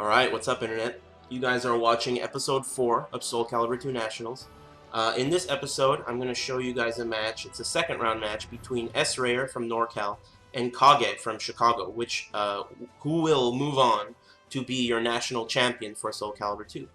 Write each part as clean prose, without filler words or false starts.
Alright, what's up, Internet? You guys are watching episode 4 of Soul Calibur 2 Nationals. In this episode, I'm going to show you guys a match. It's a second round match between Srayer from NorCal and Kageh from Chicago, who will move on to be your national champion for Soul Calibur 2.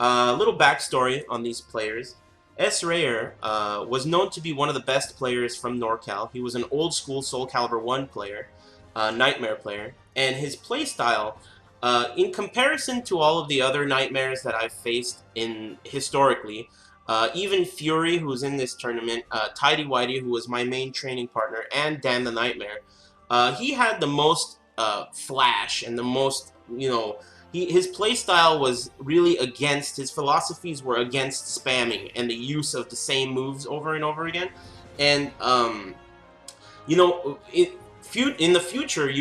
A little backstory on these players. Srayer was known to be one of the best players from NorCal. He was an old school Soul Calibur 1 player, Nightmare player, and his playstyle, in comparison to all of the other Nightmares that I've faced historically, even Fury, who's in this tournament, Tidy Whitey, who was my main training partner, and Dan the Nightmare, he had the most flash and the most, his playstyle was really against, his philosophies were against spamming and the use of the same moves over and over again. And, in the future, we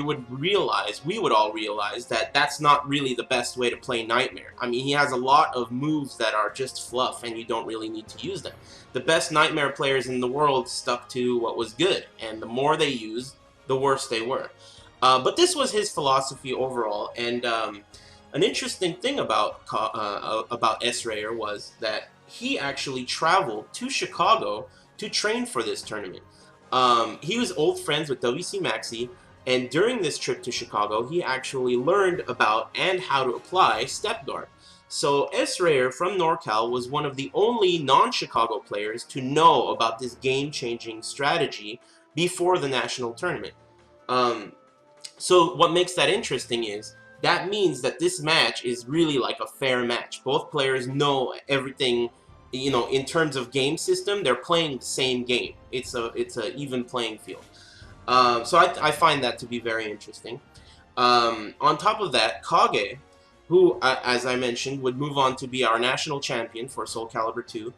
would all realize that that's not really the best way to play Nightmare. I mean, he has a lot of moves that are just fluff and you don't really need to use them. The best Nightmare players in the world stuck to what was good, and the more they used, the worse they were. But this was his philosophy overall, and an interesting thing about Srayer was that he actually traveled to Chicago to train for this tournament. He was old friends with WC Maxi, and during this trip to Chicago, he actually learned about and how to apply Step Guard. So Srayer from NorCal was one of the only non-Chicago players to know about this game-changing strategy before the national tournament. So what makes that interesting is that means that this match is really like a fair match. Both players know everything, in terms of game system. They're playing the same game. It's a even playing field. So I find that to be very interesting. On top of that, Kageh, who, as I mentioned, would move on to be our national champion for Soul Calibur 2,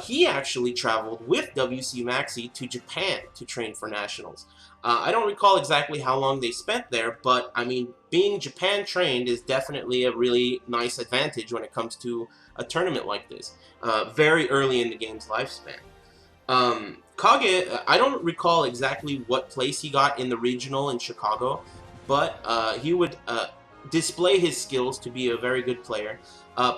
he actually traveled with WC Maxi to Japan to train for nationals. I don't recall exactly how long they spent there, but I mean, being Japan trained is definitely a really nice advantage when it comes to a tournament like this, very early in the game's lifespan. Kageh, I don't recall exactly what place he got in the regional in Chicago, but he would display his skills to be a very good player.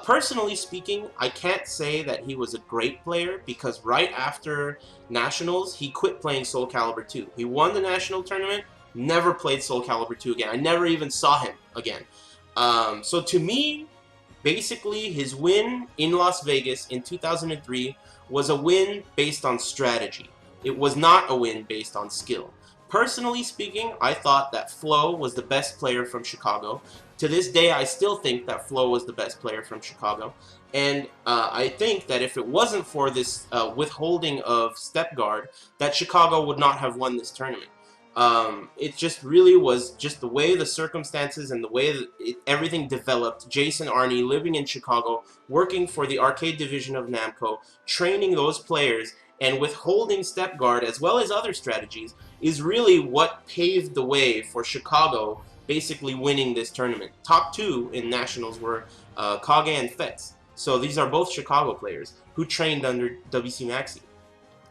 Personally speaking, I can't say that he was a great player because right after Nationals, he quit playing Soul Calibur 2. He won the national tournament, never played Soul Calibur 2 again. I never even saw him again. So to me, basically, his win in Las Vegas in 2003 was a win based on strategy. It was not a win based on skill. Personally speaking, I thought that Flo was the best player from Chicago. To this day, I still think that Flo was the best player from Chicago. And I think that if it wasn't for this withholding of Step Guard, that Chicago would not have won this tournament. It just really was just the way the circumstances and the way that everything developed. Jason Arney living in Chicago, working for the arcade division of Namco, training those players, and withholding Step Guard as well as other strategies is really what paved the way for Chicago basically winning this tournament. Top two in Nationals were Kageh and Fetz. So these are both Chicago players who trained under WC Maxi.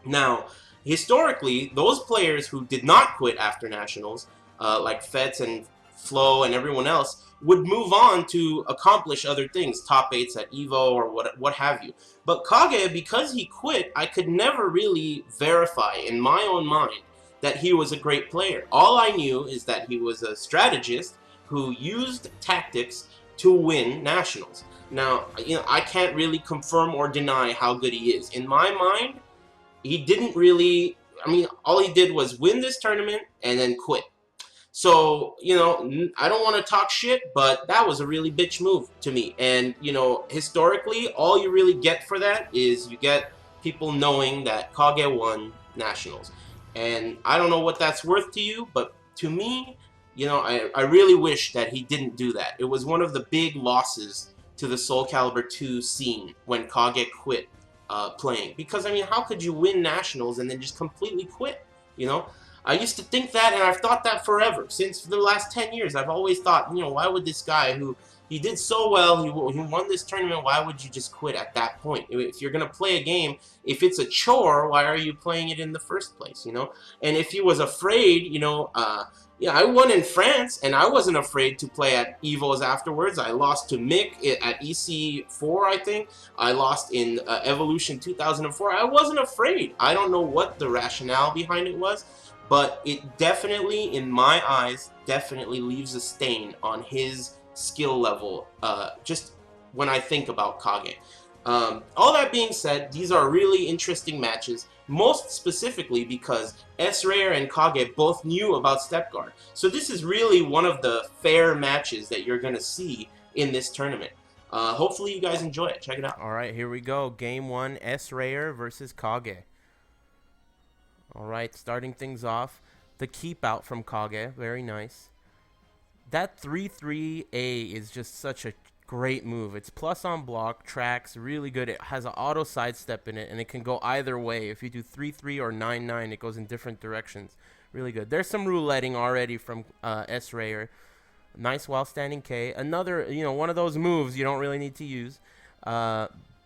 Now, historically, those players who did not quit after Nationals, like Fetz and Flo and everyone else, would move on to accomplish other things, top 8s at EVO or what have you. But Kageh, because he quit, I could never really verify in my own mind that he was a great player. All I knew is that he was a strategist who used tactics to win Nationals. Now, I can't really confirm or deny how good he is. In my mind, he didn't really, all he did was win this tournament and then quit. So, I don't want to talk shit, but that was a really bitch move to me. And, historically, all you really get for that is you get people knowing that Kageh won Nationals. And I don't know what that's worth to you, but to me, I really wish that he didn't do that. It was one of the big losses to the Soul Calibur 2 scene when Kageh quit playing. Because, how could you win Nationals and then just completely quit, I used to think that, and I've thought that forever. Since the last 10 years, I've always thought, why would this guy who he did so well, he won this tournament, why would you just quit at that point? If you're going to play a game, if it's a chore, why are you playing it in the first place, And if he was afraid, yeah, I won in France, and I wasn't afraid to play at EVOs afterwards. I lost to Mick at EC4, I think. I lost in Evolution 2004. I wasn't afraid. I don't know what the rationale behind it was, but it definitely, in my eyes, definitely leaves a stain on his skill level, just when I think about Kageh. All that being said, these are really interesting matches, most specifically because Srayer and Kageh both knew about Step Guard. So this is really one of the fair matches that you're going to see in this tournament. Hopefully you guys enjoy it. Check it out. All right, here we go. Game 1, Srayer versus Kageh. All right, starting things off, the keep out from Kageh. Very nice. That 3-3-A is just such a great move. It's plus on block, tracks, really good. It has an auto sidestep in it, and it can go either way. If you do 3-3 or 9-9, it goes in different directions. Really good. There's some rouletting already from Srayer. Nice while standing K. Another, one of those moves you don't really need to use.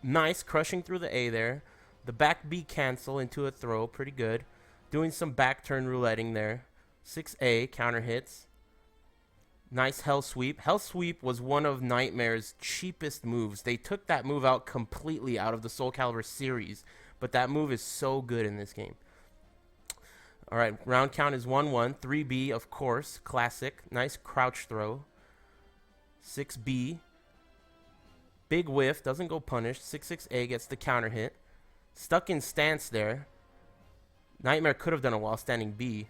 Nice crushing through the A there. The back B cancel into a throw. Pretty good. Doing some back turn rouletting there. 6A counter hits. Nice Hell Sweep. Hell Sweep was one of Nightmare's cheapest moves. They took that move out completely out of the Soul Calibur series, but that move is so good in this game. All right, round count is 1-1. 3B, of course, classic. Nice crouch throw. 6B. Big whiff, doesn't go punished. 6-6A gets the counter hit. Stuck in stance there. Nightmare could have done a while standing B.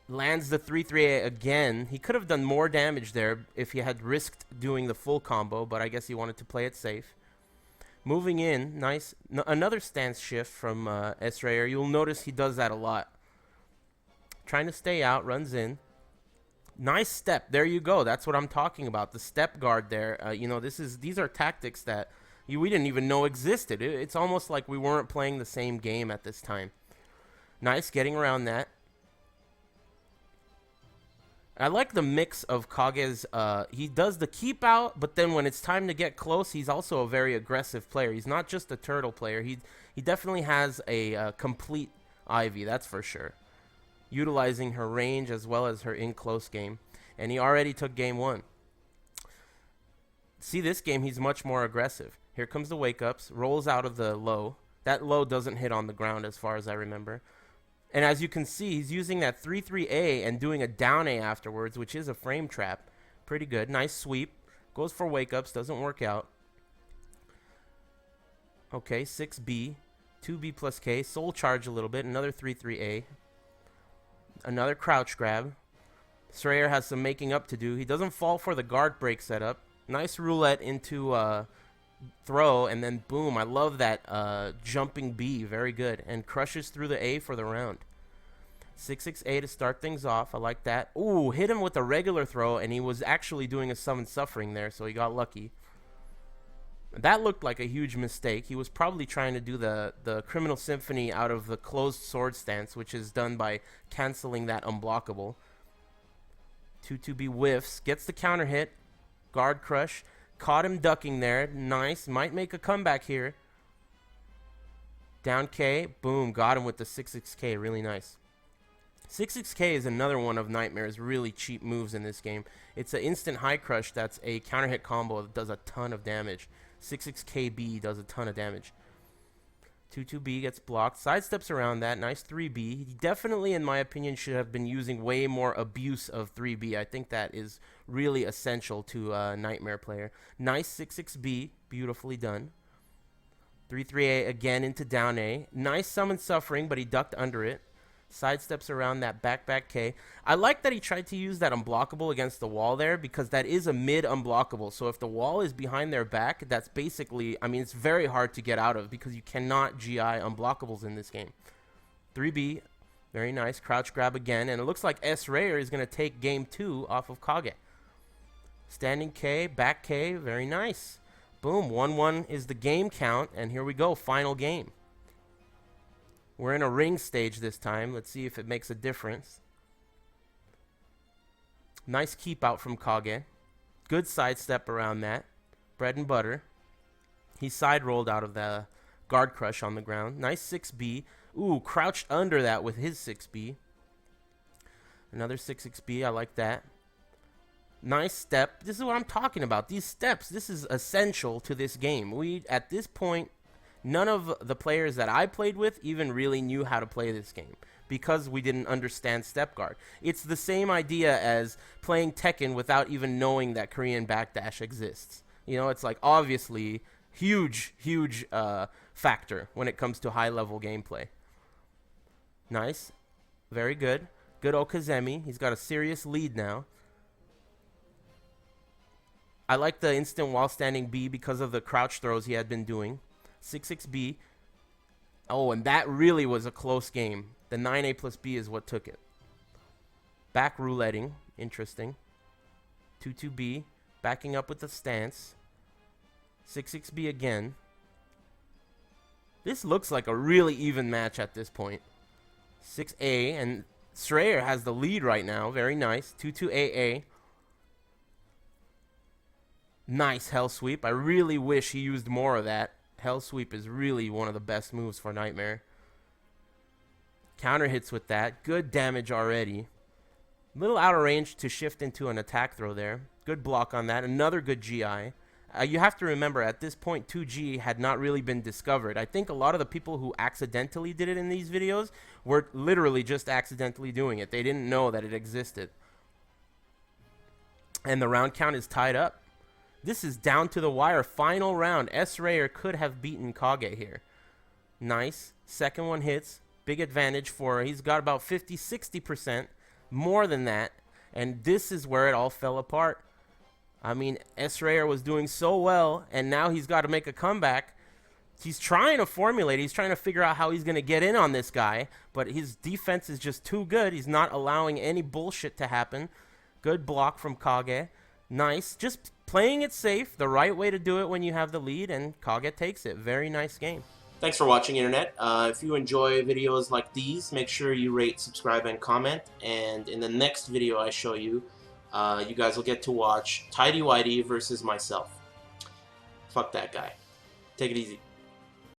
Lands the 3-3-A again. He could have done more damage there if he had risked doing the full combo, but I guess he wanted to play it safe. Moving in, nice. Another stance shift from Srayer. You'll notice he does that a lot. Trying to stay out, runs in. Nice step. There you go. That's what I'm talking about. The step guard there. These are tactics that we didn't even know existed. It's almost like we weren't playing the same game at this time. Nice getting around that. I like the mix of Kageh's, he does the keep out, but then when it's time to get close, he's also a very aggressive player. He's not just a turtle player. He definitely has a complete Ivy, that's for sure. Utilizing her range as well as her in-close game. And he already took game 1. See, this game, he's much more aggressive. Here comes the wake-ups, rolls out of the low. That low doesn't hit on the ground as far as I remember. And as you can see, he's using that 3-3-A and doing a down A afterwards, which is a frame trap. Pretty good. Nice sweep. Goes for wake-ups. Doesn't work out. Okay, 6B. 2B plus K. Soul charge a little bit. Another 3-3-A. Another crouch grab. Srayer has some making up to do. He doesn't fall for the guard break setup. Nice roulette into throw, and then boom. I love that jumping B. Very good. And crushes through the A for the round. 6-6-A to start things off. I like that. Ooh, hit him with a regular throw, and he was actually doing a summon suffering there, so he got lucky. That looked like a huge mistake. He was probably trying to do the Criminal Symphony out of the closed sword stance, which is done by canceling that unblockable. 2-2B whiffs. Gets the counter hit. Guard crush. Caught him ducking there. Nice. Might make a comeback here. Down K. Boom. Got him with the 6-6K. Really nice. 6-6K is another one of Nightmare's really cheap moves in this game. It's an instant high crush that's a counter hit combo that does a ton of damage. 6-6KB does a ton of damage. 2-2B gets blocked. Sidesteps around that. Nice 3B. He definitely, in my opinion, should have been using way more abuse of 3B. I think that is really essential to a Nightmare player. Nice 6-6B. Beautifully done. 3-3A again into down A. Nice summon suffering, but he ducked under it. Sidesteps around that back K. I like that he tried to use that unblockable against the wall there, because that is a mid unblockable. So if the wall is behind their back, that's basically, I mean, it's very hard to get out of because you cannot GI unblockables in this game. 3B, very nice. Crouch grab again, and it looks like Srayer is going to take game 2 off of Kageh. Standing K, back K, very nice. Boom, 1-1 is the game count, and here we go, final game. We're in a ring stage this time. Let's see if it makes a difference. Nice keep out from Kageh. Good sidestep around that. Bread and butter. He side rolled out of the guard crush on the ground. Nice 6B. Ooh, crouched under that with his 6B. Another 6B. I like that. Nice step. This is what I'm talking about. These steps, this is essential to this game. We, at this point, none of the players that I played with even really knew how to play this game because we didn't understand step guard. It's the same idea as playing Tekken without even knowing that Korean backdash exists. You know, it's like obviously huge factor when it comes to high-level gameplay. Nice. Very good. Good Okazemi. He's got a serious lead now. I like the instant while standing B because of the crouch throws he had been doing. 6-6-B. Oh, and that really was a close game. The 9A plus B is what took it. Back rouletting. Interesting. 2-2-B. Backing up with the stance. 6-6-B again. This looks like a really even match at this point. 6A, and Srayer has the lead right now. Very nice. 2-2-AA. Nice hell sweep. I really wish he used more of that. Hell sweep is really one of the best moves for Nightmare. Counter hits with that. Good damage already. Little out of range to shift into an attack throw there. Good block on that. Another good GI. You have to remember, at this point, 2G had not really been discovered. I think a lot of the people who accidentally did it in these videos were literally just accidentally doing it. They didn't know that it existed. And the round count is tied up. This is down to the wire. Final round. Srayer could have beaten Kageh here. Nice. Second one hits. Big advantage for her. He's got about 50-60%. More than that. And this is where it all fell apart. I mean, Srayer was doing so well, and now he's got to make a comeback. He's trying to formulate. He's trying to figure out how he's going to get in on this guy, but his defense is just too good. He's not allowing any bullshit to happen. Good block from Kageh. Nice. Just playing it safe, the right way to do it when you have the lead, and Kageh takes it. Very nice game. Thanks for watching, Internet. If you enjoy videos like these, make sure you rate, subscribe, and comment. And in the next video I show you, you guys will get to watch Tidy Whitey versus myself. Fuck that guy. Take it easy.